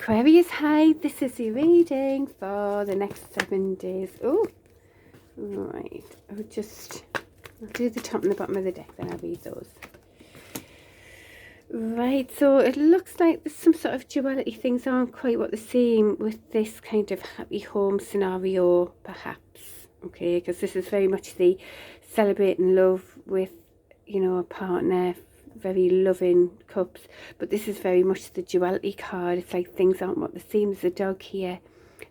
Aquarius, hi, this is your reading for the next 7 days. Oh, right, I'll do the top and the bottom of the deck, then I'll read those. Right, so it looks like there's some sort of duality. Things aren't quite what they seem with this kind of happy home scenario, perhaps. Okay, because this is very much the celebrating love with, you know, a partner, very loving cups, but this is very much the duality card. It's like things aren't what they seem. There's a dog here,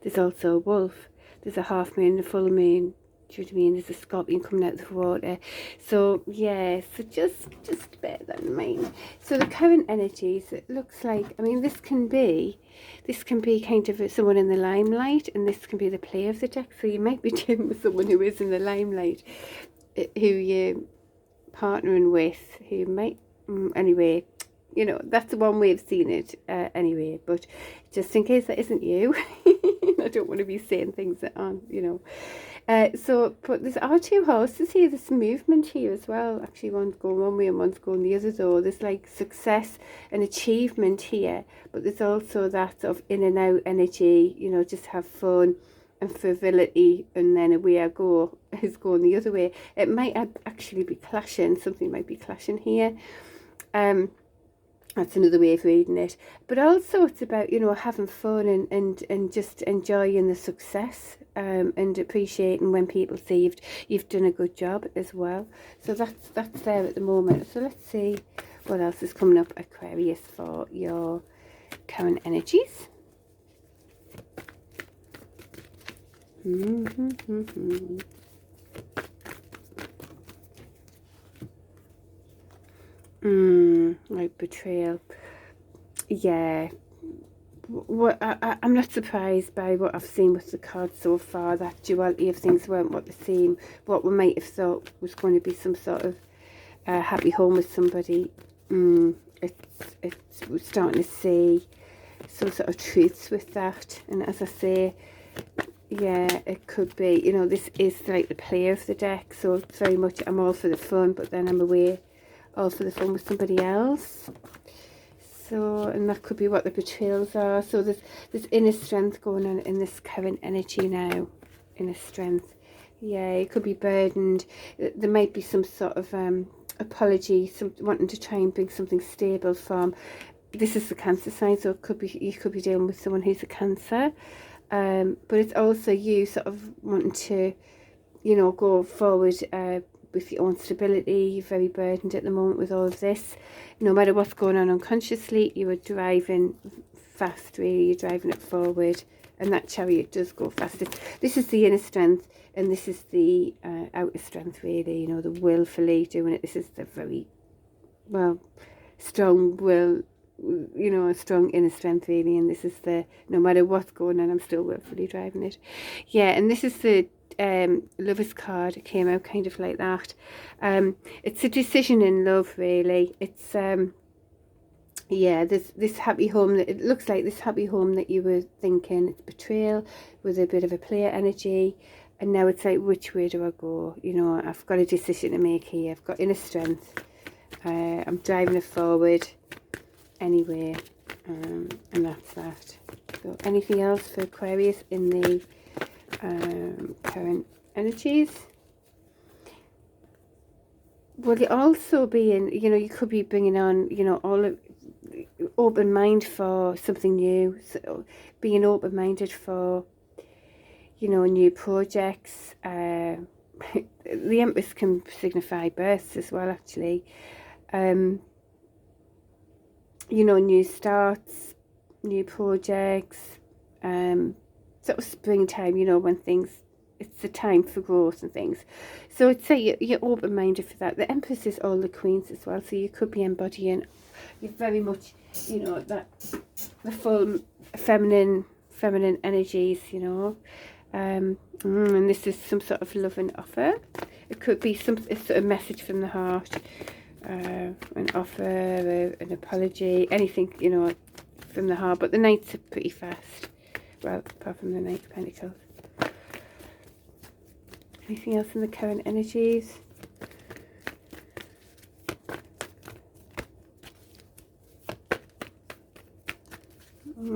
there's also a wolf, there's a half moon, a full moon, do you know what I mean? There's a scorpion coming out of the water. So yeah, so just bear that in mind. So the current energies, it looks like, I mean, this can be kind of someone in the limelight, and this can be the play of the deck. So you might be dealing with someone who is in the limelight, who you're partnering with, who might anyway, you know, that's one way of seeing it anyway, but just in case that isn't you, I don't want to be saying things that aren't, you know. So, but there are two horses here. There's some movement here as well. Actually, one's going one way and one's going the other, though. There's like success and achievement here, but there's also that sort of in and out energy, you know, just have fun and frivolity, and then away I go, is going the other way. It might actually be clashing. Something might be clashing here. That's another way of reading it. But also it's about, you know, having fun and just enjoying the success, and appreciating when people say you've done a good job as well. So that's there at the moment. So let's see what else is coming up, Aquarius, for your current energies. Like betrayal. Yeah. What I'm not surprised by what I've seen with the cards so far. That duality of things weren't what they seem. What we might have thought was going to be some sort of happy home with somebody. We're starting to see some sort of truths with that. And as I say, yeah, it could be, you know, this is like the play of the deck. So it's very much, I'm all for the fun, but then I'm away all for the fun with somebody else. So, and that could be what the betrayals are. So there's inner strength going on in this current energy now. Inner strength. Yeah, it could be burdened. There might be some sort of apology, wanting to try and bring something stable from. This is the Cancer sign, so it could be, you could be dealing with someone who's a Cancer. But it's also you sort of wanting to, you know, go forward with your own stability. You're very burdened at the moment with all of this. No matter what's going on unconsciously, you are driving fast, really. You're driving it forward, and that chariot does go fast. This is the inner strength, and this is the outer strength, really. You know, the willfully doing it. This is the very, well, strong will, you know, a strong inner strength, really. And this is the, no matter what's going on, I'm still willfully driving it. Yeah, and this is the Lover's card. It came out kind of like that. It's a decision in love, really. It's yeah, there's this happy home that it looks like, this happy home that you were thinking. It's betrayal with a bit of a player energy, and now it's like, which way do I go? You know, I've got a decision to make here. I've got inner strength. I'm driving it forward anyway, and that's that. So anything else for Aquarius in the current energies? Well, you also being, you know, you could be bringing on, you know, all of open mind for something new. So being open-minded for, you know, new projects. The Empress can signify births as well, actually. You know, new starts, new projects, sort of springtime, you know, when things, it's the time for growth and things. So I'd say you're open-minded for that. The Empress is all the queens as well, so you could be embodying, you're very much, you know, that the full feminine energies, you know. And this is some sort of love and offer. It could be some sort of message from the heart, an offer, an apology, anything, you know, from the heart. But the Knights are pretty fast. Well, apart from the Knight of Pentacles. Anything else in the current energies?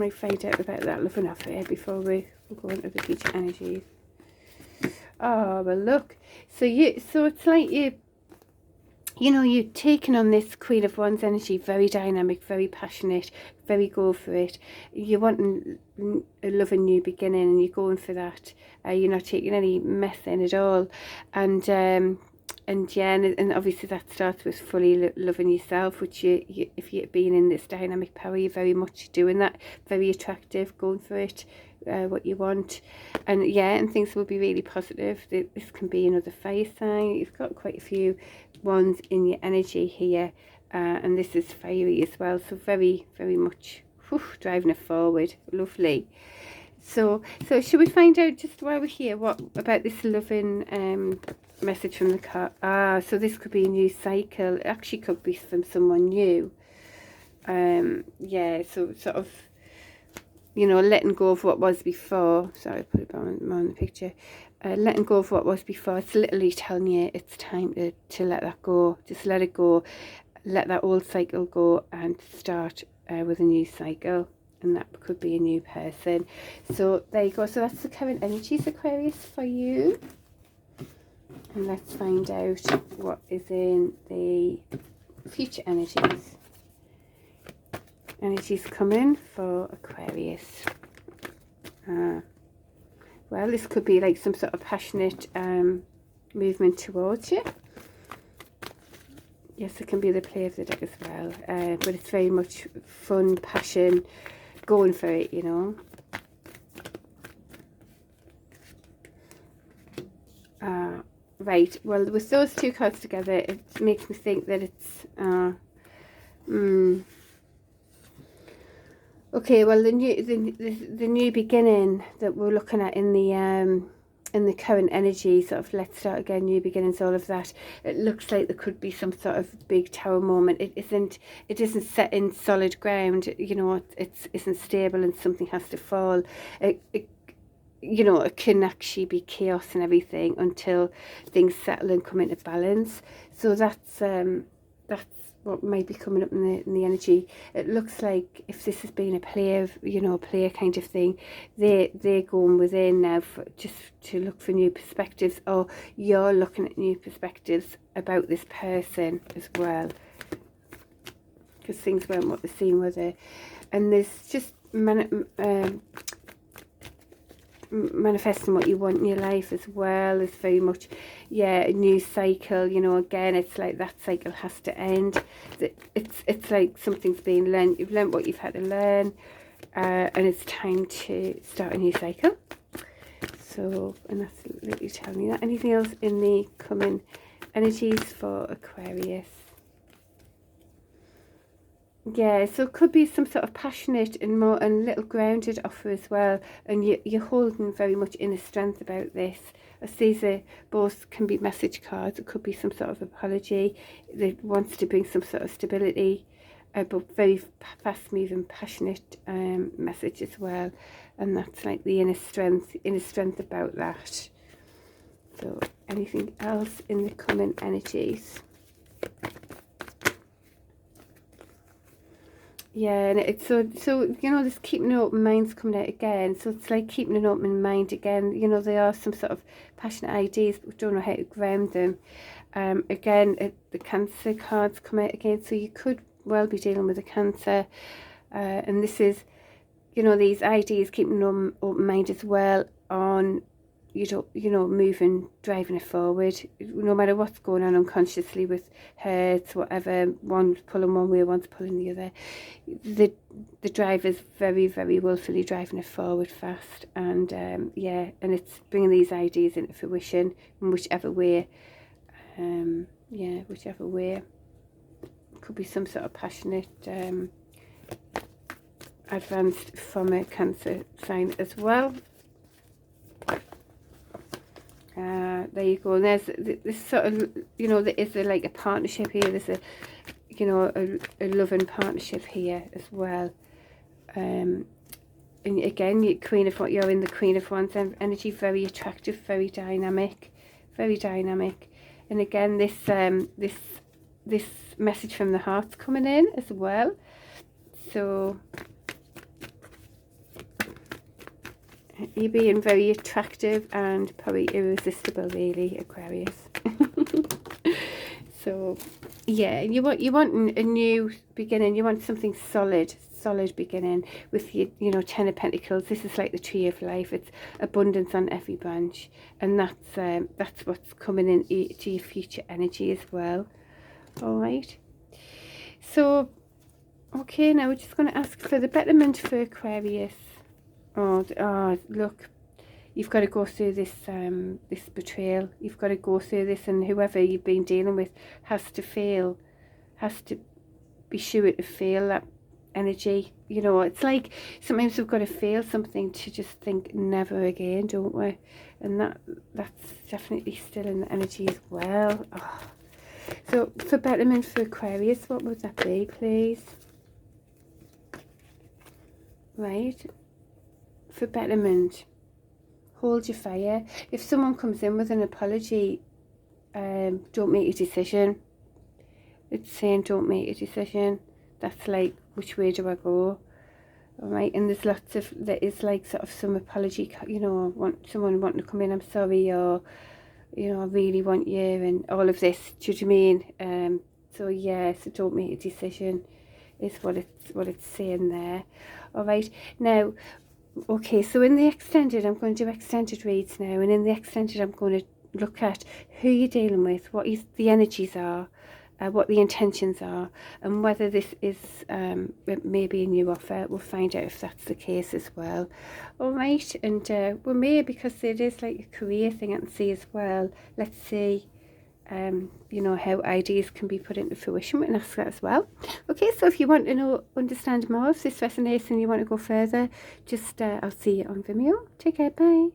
might find out about that love and affair before we go into the future energies. Oh, well, look. So it's like you're taking on this Queen of Wands energy, very dynamic, very passionate, very go for it. You're wanting a love and new beginning, and you're going for that. You're not taking any mess in at all. And yeah, and obviously that starts with fully loving yourself, which if you're being in this dynamic power, you're very much doing that. Very attractive, going for it. What you want, and yeah, and things will be really positive. This can be another fire sign. You've got quite a few wands in your energy here, and this is fiery as well, so very much driving it forward. Lovely. So should we find out, just while we're here, what about this loving message from the card? So this could be a new cycle. It actually could be from someone new. Yeah, so sort of, letting go of what was before. Sorry, I put it on the picture. Letting go of what was before. It's literally telling you it's time to let that go. Just let it go. Let that old cycle go and start with a new cycle. And that could be a new person. So there you go. So that's the current energies, Aquarius, for you. And let's find out what is in the future energies. Energies coming for Aquarius. Well, this could be like some sort of passionate movement towards you. Yes, it can be the play of the deck as well. But it's very much fun, passion, going for it, Right, well, with those two cards together, it makes me think that it's... Okay, well, the new beginning that we're looking at in the current energy, sort of let's start again, new beginnings, all of that. It looks like there could be some sort of big tower moment. It isn't set in solid ground. It isn't stable, and something has to fall. It can actually be chaos and everything until things settle and come into balance. So that's what might be coming up in the energy. It looks like if this has been a player kind of thing, they're going within now just to look for new perspectives, or you're looking at new perspectives about this person as well, because things weren't what they seem, were they? And there's just manifesting what you want in your life as well. Is very much, yeah, a new cycle. Again, it's like that cycle has to end. It's like something's being learned. You've learned what you've had to learn, and it's time to start a new cycle. So, and that's literally telling me that. Anything else in the coming energies for Aquarius? Yeah, so it could be some sort of passionate and a little grounded offer as well, and you're holding very much inner strength about this. As these are both can be message cards. It could be some sort of apology that wants to bring some sort of stability, but very fast moving, passionate message as well. And that's like the inner strength about that. So anything else in the coming energies? Yeah, and it's so this keeping an open mind's coming out again. So it's like keeping an open mind again. There are some sort of passionate ideas, but we don't know how to ground them. Again, the Cancer cards come out again, so you could well be dealing with a Cancer. And this is, these ideas, keeping an open mind as well on, moving, driving it forward, no matter what's going on unconsciously with hurts, whatever, one's pulling one way, one's pulling the other. The driver's very willfully driving it forward fast, and yeah, and it's bringing these ideas into fruition in whichever way. Yeah, whichever way. Could be some sort of passionate advanced from a Cancer sign as well. There you go. And there's this sort of, there is like a partnership here. There's a loving partnership here as well. And again, you're in the Queen of Wands energy, very attractive, very dynamic. And again, this message from the heart's coming in as well. So You're being very attractive and probably irresistible, really, Aquarius. So, yeah, you want a new beginning. You want something solid beginning with your, you know, 10 of Pentacles. This is like the tree of life. It's abundance on every branch, and that's what's coming into your future energy as well. All right. So, okay, now we're just going to ask for the betterment for Aquarius. Oh, look, you've got to go through this this betrayal. You've got to go through this, and whoever you've been dealing with has to be sure to feel that energy. You know, it's like sometimes we've got to feel something to just think never again, don't we? And that's definitely still in the energy as well. Oh. So for betterment for Aquarius, what would that be, please? Right, for betterment, hold your fire. If someone comes in with an apology, don't make a decision. It's saying don't make a decision. That's like, which way do I go? All right, and there is like sort of some apology, you know, someone wanting to come in, I'm sorry, or, you know, I really want you, and all of this, do you know what I mean? So yeah, so don't make a decision is what it's saying there. All right, now, okay, so in the extended, I'm going to do extended reads now, and in the extended I'm going to look at who you're dealing with, what the energies are, what the intentions are, and whether this is maybe a new offer. We'll find out if that's the case as well. All right, and we may, because it is like a career thing I can see as well. Let's see, you know, how ideas can be put into fruition. We can ask that as well. Okay, so if you want to understand more, if this resonates and you want to go further, just I'll see you on Vimeo. Take care, bye.